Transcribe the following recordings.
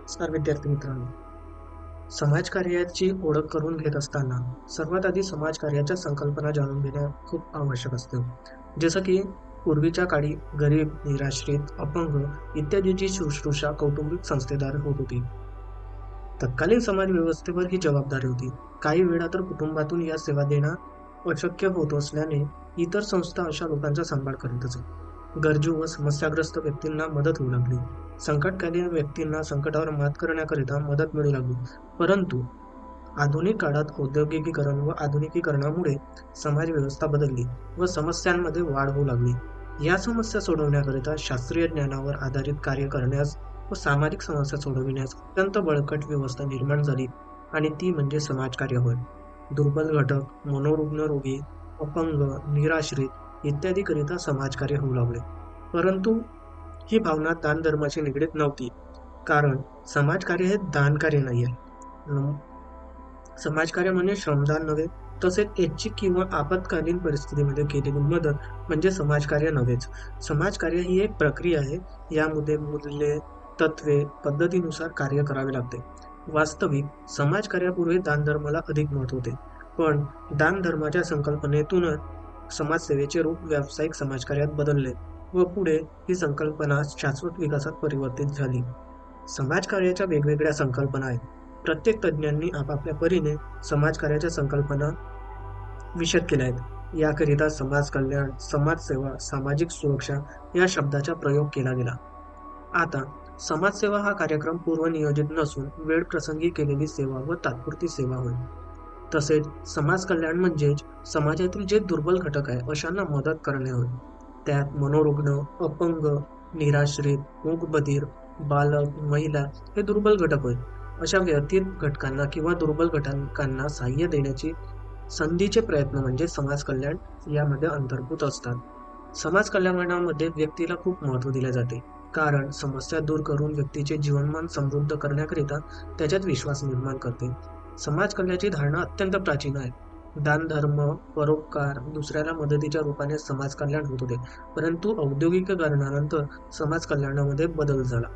नमस्कार विद्यार्थी मित्रांनो. समाजकार्याची ओळख करून घेत असताना सर्वात आधी समाजकार्याच्या संकल्पना जाणून घेणे खूप आवश्यक असते. जसं की पूर्वीच्या काळी गरीब, निराश्रित, अपंग इत्यादींची शुश्रूषा कौटुंबिक संस्थेद्वारे होत होती. तत्कालीन समाज व्यवस्थेवर ही जबाबदारी होती. काही वेळा तर कुटुंबातून या सेवा देणं अशक्य होत असल्याने इतर संस्था अशा लोकांचा सांभाळ करीत असत. गरजू व समस्याग्रस्त व्यक्तींना मदत होऊ लागली. संकटकालीन व्यक्तींना संकटावर मात करण्याकरिता मदत मिळू लागली. परंतु आधुनिक काळात औद्योगिकीकरण व आधुनिकीकरणामुळे समाज व्यवस्था बदलली व समस्यांमध्ये वाढ होऊ लागली. या समस्या सोडवण्याकरिता शास्त्रीय ज्ञानावर आधारित कार्य करण्यास व सामाजिक समस्या सोडविण्यास अत्यंत बळकट व्यवस्था निर्माण झाली आणि ती म्हणजे समाजकार्य होय. दुर्बल घटक, मनोरुग्ण रोगी, अपंग, निराश्रित इत्यादीकरिता समाजकार्य होऊ लागले. परंतु ही भावना दान धर्माशी निगडीत नव्हती, कारण समाजकार्य हे दानकार्य नाही आहे. समाजकार्य म्हणजे श्रमदान नव्हे, तसेच ऐच्छिक किंवा आपत्कालीन परिस्थितीमध्ये केलेली मदत म्हणजे समाजकार्य नव्हेच. समाजकार्य ही एक प्रक्रिया आहे. यामध्ये मूल्ये, तत्वे, पद्धतीनुसार कार्य करावे लागते. वास्तविक समाजकार्यापूर्वी दानधर्माला अधिक महत्त्व होते, पण दानधर्माच्या संकल्पनेतूनच समाजसेवेचे रूप व्यावसायिक समाजकार्यात बदलले व पुढे ही संकल्पना शाश्वत विकासात परिवर्तित झाली. समाजकार्याच्या वेगवेगळ्या संकल्पना आहेत. प्रत्येक तज्ज्ञांनी आपापल्या परीने समाजकार्याच्या संकल्पना विशद केल्या आहेत. याकरिता समाज कल्याण, समाजसेवा, सामाजिक सुरक्षा या शब्दाचा प्रयोग केला गेला. आता समाजसेवा हा कार्यक्रम पूर्वनियोजित नसून वेळ प्रसंगी केलेली सेवा व तात्पुरती सेवा होय. तसेच समाज कल्याण म्हणजेच समाजातील जे दुर्बल घटक आहे अशांना मदत करणे होय. त्यात मनोरुग्ण, अपंग, निराश्रित, मूकबधीर, बालक, महिला हे दुर्बल घटक होय. अशा व्यथित घटकांना किंवा दुर्बल घटकांना सहाय्य देण्याची संधीचे प्रयत्न म्हणजे समाज कल्याण यामध्ये अंतर्भूत असतात. समाज कल्याणामध्ये व्यक्तीला खूप महत्त्व दिले जाते, कारण समस्या दूर करून व्यक्तीचे जीवनमान समृद्ध करण्याकरिता त्याच्यात विश्वास निर्माण करते. समाज कल्याणाची धारणा अत्यंत प्राचीन आहे. दान धर्म, परोपकार, दुसऱ्याला मदतीच्या रूपाने समाज कल्याण होत होते, परंतु औद्योगिकीकरणानंतर समाज कल्याणामध्ये बदल झाला.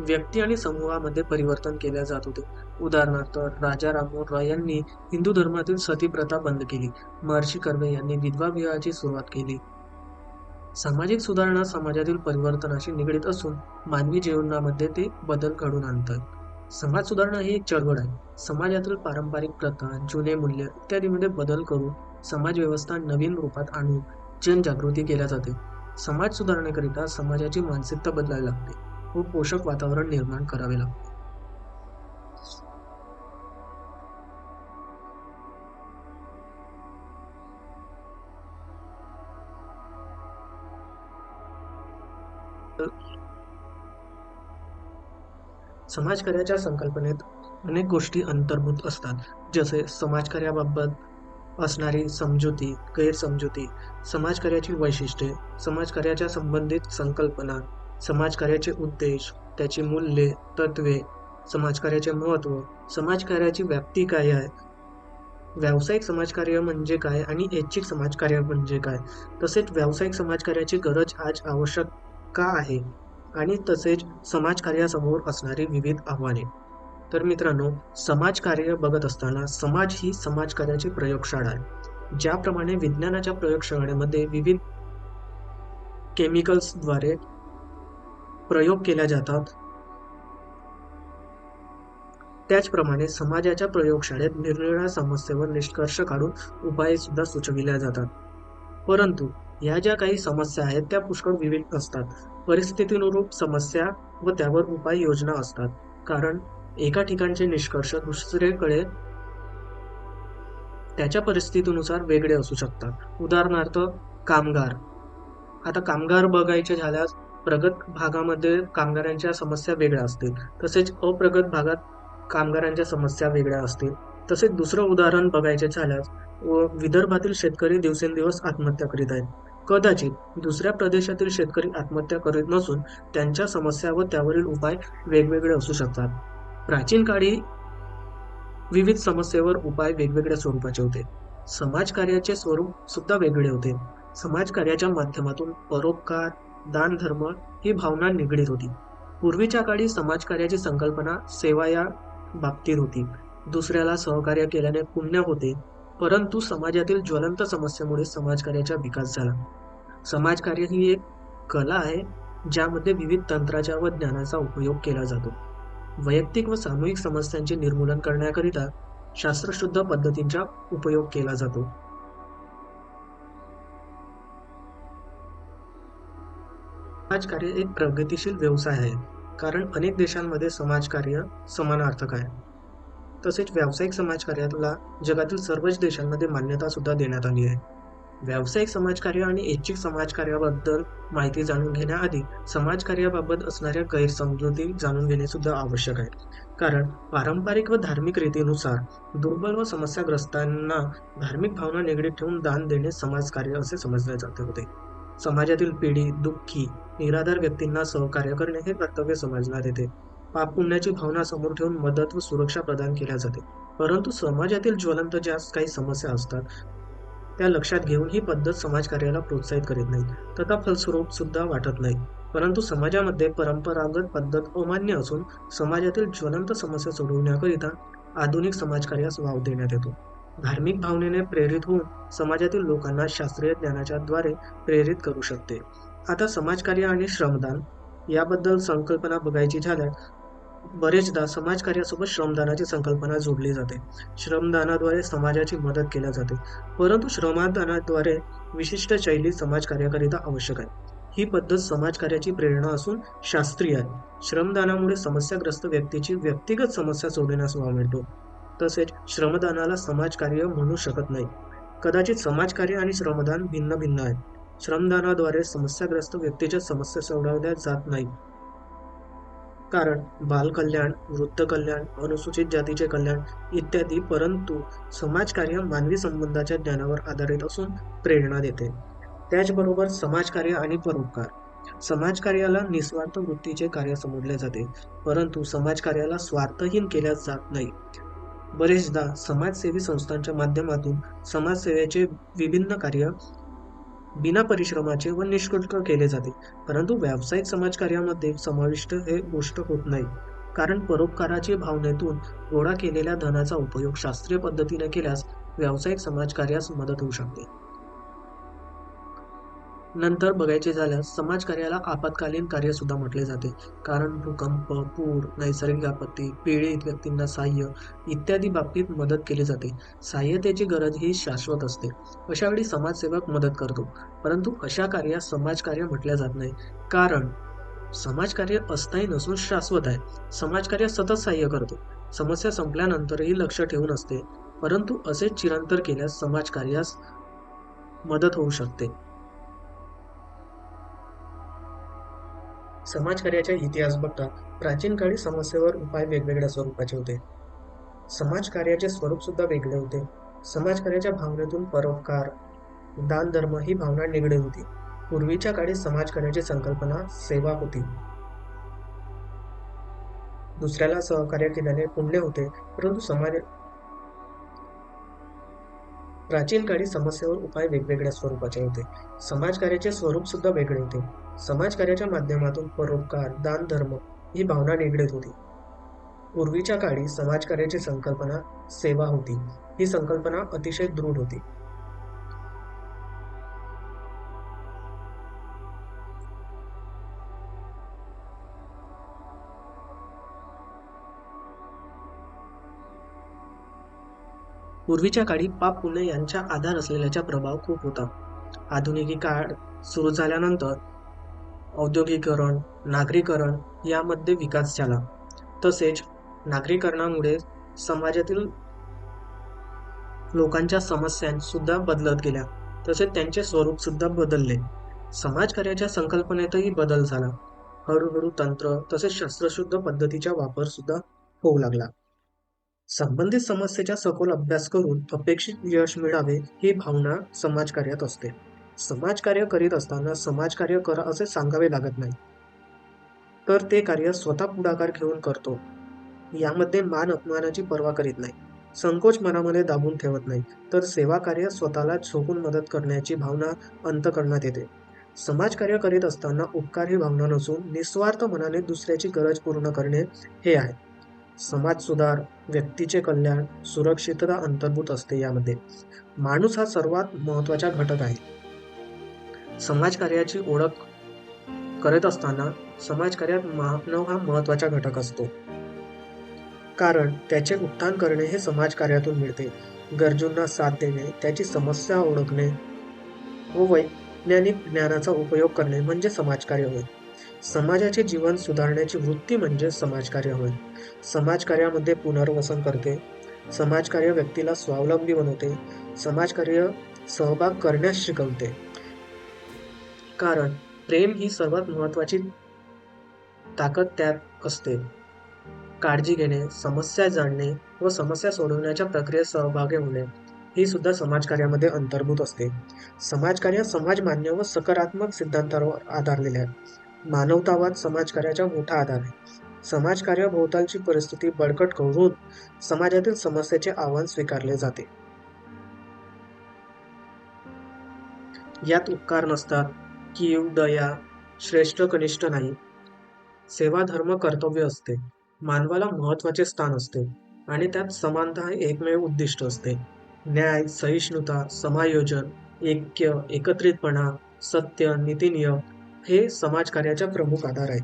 व्यक्ती आणि समूहामध्ये परिवर्तन केले जात होते. उदाहरणार्थ राजा राममोहन रॉय यांनी हिंदू धर्मातील सती प्रथा बंद केली. महर्षी कर्वे यांनी विधवा विवाहाची सुरुवात केली. सामाजिक सुधारणा समाजातील परिवर्तनाशी निगडीत असून मानवी जीवनामध्ये ते बदल घडवून आणतात. समाज सुधारणा ही एक चळवळ आहे. समाजातील पारंपरिक प्रथा, जुने मूल्य इत्यादीमध्ये बदल करून समाज व्यवस्था नवीन रूपात आणून जनजागृती केल्या जाते. समाज सुधारणेकरिता समाजाची मानसिकता बदलायला लागते व पोषक वातावरण निर्माण करावे लागते. समाजकार्याच्या संकल्पनेत अनेक गोष्टी अंतर्भूत असतात, जसे समाजकार्याबाबत असणारी समजुती, गैरसमजुती, समाजकार्याची वैशिष्ट्ये, समाजकार्याच्या संबंधित संकल्पना, समाजकार्याचे उद्देश, त्याची मूल्ये, तत्वे, समाजकार्याचे महत्त्व, समाजकार्याची व्याप्ती काय आहे, व्यावसायिक समाजकार्य म्हणजे काय आणि ऐच्छिक समाजकार्य म्हणजे काय, तसेच व्यावसायिक समाजकार्याची गरज आज आवश्यक का आहे आणि तसेच समाजकार्यासमोर असणारी विविध आव्हाने. तर मित्रांनो, समाजकार्य बघत असताना समाज ही समाजकार्याची प्रयोगशाळा आहे. ज्याप्रमाणे विज्ञानाच्या प्रयोगशाळेमध्ये विविध केमिकल्सद्वारे प्रयोग केल्या जातात, त्याचप्रमाणे समाजाच्या प्रयोगशाळेत निरनिराळ्या समस्येवर निष्कर्ष काढून उपाय सुद्धा सुचविल्या जातात. परंतु या ज्या काही समस्या आहेत त्या पुष्कळ विविध असतात. परिस्थितीनुरूप समस्या व त्यावर उपाय योजना असतात, कारण एका ठिकाणचे निष्कर्ष दुसरीकडे त्याच्या परिस्थितीनुसार वेगळे असू शकतात. उदाहरणार्थ कामगार. आता कामगार बघायचे झाल्यास प्रगत भागामध्ये कामगारांच्या समस्या वेगळ्या असतील, तसेच अप्रगत भागात कामगारांच्या समस्या वेगळ्या असतील. तसेच दुसरं उदाहरण बघायचे झाल्यास विदर्भातील शेतकरी दिवसेंदिवस आत्महत्या करीत आहेत. कदाचित दुसऱ्या प्रदेशातील शेतकरी आत्महत्या करीत नसून त्यांच्या समस्या व त्यावरील उपाय वेगवेगळे असू शकतात. प्राचीन काळी विविध समस्येवर उपाय वेगवेगळ्या स्वरूपाचे होते. समाजकार्याचे स्वरूप सुद्धा वेगळे होते. समाजकार्याच्या माध्यमातून परोपकार, दानधर्म ही भावना निगडीत होती. पूर्वीच्या काळी समाजकार्याची संकल्पना सेवा या बाबतीत होती. दुसऱ्याला सहकार्य केल्याने पुण्य होते, परंतु समाजातील ज्वलंत समस्येमुळे समाजकार्याचा विकास झाला. समाजकार्य ही एक कला आहे, ज्यामध्ये विविध तंत्राच्या व ज्ञानाचा उपयोग केला जातो. वैयक्तिक व सामूहिक समस्यांचे निर्मूलन करण्याकरिता शास्त्रशुद्ध पद्धतींचा उपयोग केला जातो. समाजकार्य एक प्रगतिशील व्यवसाय आहे, कारण अनेक देशांमध्ये समाजकार्य समानार्थक आहे. तसेच व्यावसायिक समाजकार्याला जगातील सर्वच देशांमध्ये मान्यता सुद्धा देण्यात आली आहे. व्यावसायिक समाजकार्य आणि ऐच्छिक समाजकार्याबद्दल माहिती जाणून घेण्याआधी समाजकार्याबाबत असणाऱ्या गैरसमजुती जाणून घेणे सुद्धा आवश्यक आहे. कारण पारंपरिक व धार्मिक रीतीनुसार दुर्बल व समस्याग्रस्तांना धार्मिक भावना निगडीत ठेवून दान देणे समाजकार्य असे समजले जाते होते. समाजातील पीडित, दुःखी, निराधार व्यक्तींना सहकार्य करणे हे कर्तव्य समजण्यात येते. पाप पुण्याची भावना समोर ठेवून मदत व सुरक्षा प्रदान केल्या जाते. परंतु समाजातील ज्वलंत ज्या काही समस्या असतात त्या लक्षात घेऊन ही पद्धत समाजकार्याला प्रोत्साहित करीत नाही, तथा फलस्वरूप सुद्धा वाटत नाही. परंतु समाजामध्ये परंपरागत पद्धत अमान्य असून समाजातील ज्वलंत समस्या सोडविण्याकरिता आधुनिक समाजकार्यास वाव देण्यात येतो. धार्मिक भावनेने प्रेरित होऊन समाजातील लोकांना शास्त्रीय ज्ञानाच्या द्वारे प्रेरित करू शकते. आता समाजकार्य आणि श्रमदान याबद्दल संकल्पना बघायची झाल्यास बरेचदा समाजकार्यासोबत श्रमदानाची संकल्पना जोडली जाते. श्रमदानाद्वारे समाजाची मदत केल्या जाते, परंतु श्रमदानाद्वारे विशिष्ट शैली समाजकार्याकरिता आवश्यक आहे. ही पद्धत समाजकार्याची प्रेरणा असून शास्त्रीय आहे. श्रमदानामुळे समस्याग्रस्त व्यक्तीची व्यक्तिगत समस्या सोडविण्यास वाव मिळतो. तसेच श्रमदानाला समाजकार्य म्हणू शकत नाही. कदाचित समाजकार्य आणि श्रमदान भिन्न भिन्न आहेत. श्रमदानाद्वारे समस्याग्रस्त व्यक्तीच्या समस्या सोडवल्या जात नाही, कारण बालकल्याण, वृद्ध कल्याण, अनुसूचित जातीचे कल्याण इत्यादी, परंतु समाजकार्य मानवी संबंधाच्या ज्ञानावर आधारित असून प्रेरणा देते. त्याचबरोबर समाजकार्य आणि परोपकार. समाजकार्याला निस्वार्थ वृत्तीचे कार्य समजले जाते, परंतु समाजकार्याला स्वार्थहीन केल्या जात नाही. बरेचदा समाजसेवी संस्थांच्या माध्यमातून समाजसेवेचे विभिन्न कार्य बिना परिश्रमाचे व निष्कर्ष केले जाते, परंतु व्यावसायिक समाजकार्यामध्ये समाविष्ट हे गोष्ट होत नाही, कारण परोपकाराची भावनेतून गोळा केलेल्या धनाचा उपयोग शास्त्रीय पद्धतीने केल्यास व्यावसायिक समाजकार्यास मदत होऊ शकते. नंतर बघायचे झाल्यास समाजकार्याला आपत्कालीन कार्य सुद्धा म्हटले जाते, कारण भूकंप, पूर, नैसर्गिक आपत्ती, पीडित व्यक्तींना सहाय्य इत्यादी बाबतीत मदत केली जाते. सहाय्यतेची गरज ही शाश्वत असते, अशा वेळी समाजसेवक मदत करतो, परंतु अशा कार्यास समाजकार्य म्हटले जात नाही, कारण समाजकार्य अस्थायी नसून शाश्वत आहे. समाजकार्य सतत सहाय्य करतो, समस्या संपल्यानंतरही लक्ष ठेवून असते, परंतु असे चिरंतर केल्यास समाजकार्यास मदत होऊ शकते. समाजकार्याचा इतिहास बघता प्राचीन काळी समस्येवर उपाय वेगवेगळ्या स्वरूपाचे होते. समाजकार्याचे स्वरूप सुद्धा वेगळे होते. समाजकार्याच्या भावनेतून परोपकार, दान धर्म ही भावना निगडीत होती. पूर्वीच्या काळी समाजकार्याची संकल्पना सेवा होती. दुसऱ्याला सहकार्य केल्याने पुण्य होते, परंतु प्राचीन काळी समस्येवर उपाय वेगवेगळ्या स्वरूपाचे होते. समाजकार्याचे स्वरूप सुद्धा वेगळे होते. समाजकार्याच्या माध्यमातून परोपकार, दान धर्म ही भावना निगडीत होती. पूर्वीच्या काळी समाजकार्याची संकल्पना सेवा होती. ही संकल्पना अतिशय दृढ होती. पूर्वीच्या काळी पाप पुण्य यांचा आधार असलेल्याचा प्रभाव खूप होता. आधुनिक काळ सुरू झाल्यानंतर औद्योगिकीकरण, नागरीकरण यामध्ये विकास झाला. तसेच नागरीकरणामुळे समाजातील लोकांच्या समस्या सुद्धा बदलत गेल्या, तसेच त्यांचे स्वरूप सुद्धा बदलले. समाजकार्याच्या संकल्पनेतही बदल झाला. हळूहळू तंत्र तसेच शास्त्रशुद्ध पद्धतीचा वापर सुद्धा होऊ लागला. संबंधित समस्येचा सखोल अभ्यास करून अपेक्षित यश मिळावे ही भावना समाजकार्यात असते. समाजकार्य करीत असताना समाजकार्य करा असे सांगावे लागत नाही, तर ते कार्य स्वतः पुढाकार घेऊन करतो. यामध्ये मान अपमानाची पर्वा करीत नाही, संकोच मनामध्ये दाबून ठेवत नाही, तर सेवा कार्य स्वतःला झोकून मदत करण्याची भावना अंतःकरणात येते. समाजकार्य करीत असताना उपकार ही भावना नसून निस्वार्थ मनाने दुसऱ्याची गरज पूर्ण करणे हे आहे. समाज सुधार, व्यक्तीचे कल्याण, सुरक्षितता अंतर्भूत असते यामध्ये. माणूस हा सर्वात महत्त्वाचा घटक आहे. समाजकार्याची ओळख करत असताना समाजकार्यात मानव हा महत्त्वाचा घटक असतो. कारण त्याचे उत्थान करणे हे समाजकार्यातून मिळते. गरजूंना साथ देणे, त्याची समस्या ओळखणे व वैज्ञानिक ज्ञानाचा उपयोग करणे म्हणजे समाजकार्य होय. समाजाचे जीवन सुधारण्याची वृत्ती म्हणजे समाजकार्य होय. समाजकार्यामध्ये पुनर्वसन करते. समाजकार्य व्यक्तीला स्वावलंबी बनवते. समाजकार्य सहभाग करण्यास शिकवते. कारण प्रेम ही सर्वात महत्त्वाची ताकद त्यात असते. काळजी घेणे, समस्या जाणणे व समस्या सोडवण्याच्या प्रक्रियेत सहभागी होणे ही सुद्धा समाजकार्यामध्ये अंतर्भूत असते. समाजकार्य समाजमान्य व सकारात्मक सिद्धांतावर आधारलेले आहे. मानवतावाद समाजकार्याचा मोठा आधार आहे. समाजकार्य भोवतालची परिस्थिती बळकट करून समाजातील समस्येचे आव्हान स्वीकारले जाते. यात उपकार नसतात, कीव, दया, श्रेष्ठ कनिष्ठ नाही. सेवा धर्म कर्तव्य असते. मानवाला महत्त्वाचे स्थान असते आणि त्यात समानता हे एकमेव उद्दिष्ट असते. न्याय, सहिष्णुता, समायोजन, ऐक्य, एकत्रितपणा, सत्य, नीतिनियम हे समाजकार्याचा प्रमुख आधार आहे.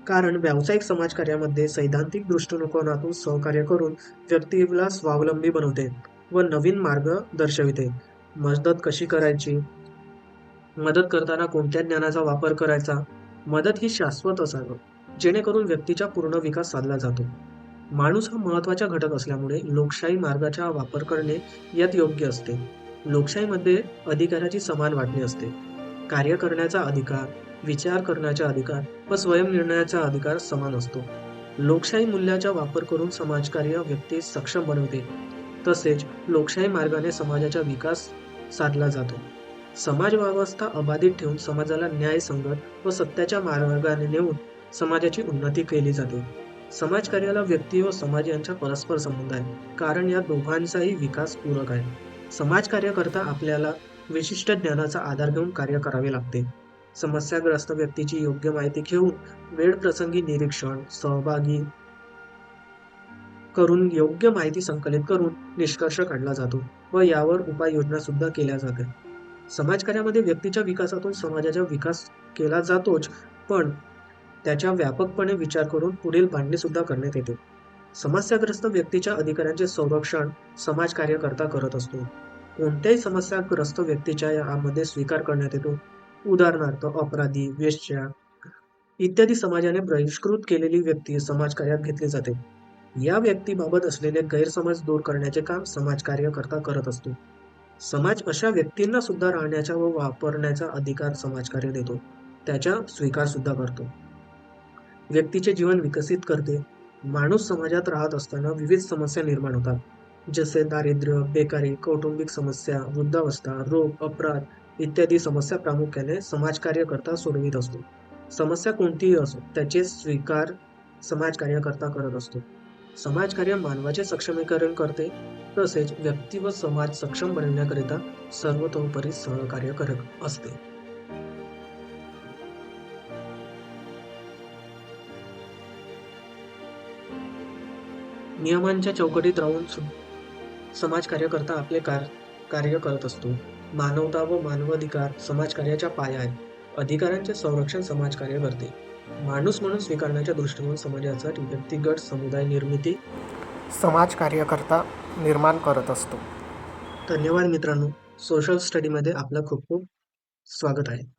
कारण व्यावसायिक समाजकार्यामध्ये सैद्धांतिक दृष्टिकोनातून सहकार्य करून व्यक्तीला स्वावलंबी बनवते व नवीन मार्ग दर्शविते. मदत कशी करायची, मदत करताना कोणत्या ज्ञानाचा वापर करायचा, मदत ही शाश्वत असावी जेणेकरून व्यक्तीचा पूर्ण विकास साधला जातो. माणूस हा महत्त्वाचा घटक असल्यामुळे लोकशाही मार्गाचा वापर करणे यात योग्य असते. लोकशाहीमध्ये अधिकाराची समान वाटणी असते. कार्य करण्याचा अधिकार, विचार करण्याचा अधिकार व स्वयंनिर्णयाचा अधिकार समान असतो. लोकशाही मूल्याचा वापर करून समाजकार्य व्यक्ती सक्षम बनवते. तसेच लोकशाही मार्गाने समाजाचा विकास साधला जातो. समाज व्यवस्था अबाधित ठेवून समाजाला न्यायसंगत व सत्याच्या मार्गाने नेऊन समाजाची उन्नती केली जाते. समाजकार्याला व्यक्ती व समाज यांचा परस्पर संबंध आहे, कारण या दोघांचाही विकास पूरक आहे. समाजकार्य करता आपल्याला विशिष्ट ज्ञानाचा आधार घेऊन कार्य करावे लागते. समस्याग्रस्त व्यक्तीची योग्य माहिती घेऊन वेळप्रसंगी निरीक्षण, सहभागी करून योग्य माहिती संकलित करून निष्कर्ष काढला जातो व यावर उपाययोजना सुद्धा केल्या जाते. समाजकार्यामध्ये व्यक्तीच्या विकासातून समाजाचा विकास केला जातोच, पण त्याचा व्यापकपणे विचार करून पुढील मांडणी सुद्धा करण्यात येते. समस्याग्रस्त व्यक्तीच्या अधिकारांचे संरक्षण समाजकार्यकर्ता करत असतो. कोणत्याही समस्याग्रस्त व्यक्तीच्या यामध्ये स्वीकार करण्यात येतो. उदाहरणार्थ अपराधी, वेश्या इत्यादी समाजाने बहिष्कृत केलेली व्यक्ती समाजकार्यात घेतली जाते. या व्यक्तीबाबत असलेले गैरसमज दूर करण्याचे काम समाजकार्यकर्ता करत असतो. समाज अशा व्यक्तींना सुद्धा राहण्याचा व वापरण्याचा अधिकार समाजकार्य देतो. त्याचा स्वीकार सुद्धा करतो. व्यक्तीचे जीवन विकसित करते. माणूस समाजात राहत असताना विविध समस्या निर्माण होतात. जसे दारिद्र्य, बेकारी, कौटुंबिक समस्या, वृद्धावस्था, रोग, अपराध इत्यादी समस्या प्रामुख्याने समाजकार्यकर्ता सोडवित असतो. समस्या कोणतीही असो त्याचे स्वीकार समाजकार्यकर्ता करत असतो. समाजकार्य मानवाचे सक्षमीकरण करते, तसेच व्यक्ती व समाज सक्षम बनवण्याकरिता सर्वतोपरी सहकार्य करत असते. नियमांच्या चौकटीत राहून समाजकार्यकर्ता आपले कार्य करत असतो. मानवता व मानवाधिकार समाजकार्याचा पाया आहे. अधिकारांचे संरक्षण समाजकार्य करते. माणूस म्हणून स्वीकारण्याच्या दृष्टीने समाजाचा व्यक्तिगत समुदाय निर्मिती समाजकार्यकर्ता निर्माण करत असतो. धन्यवाद मित्रांनो. सोशल स्टडीमध्ये आपलं खूप खूप स्वागत आहे.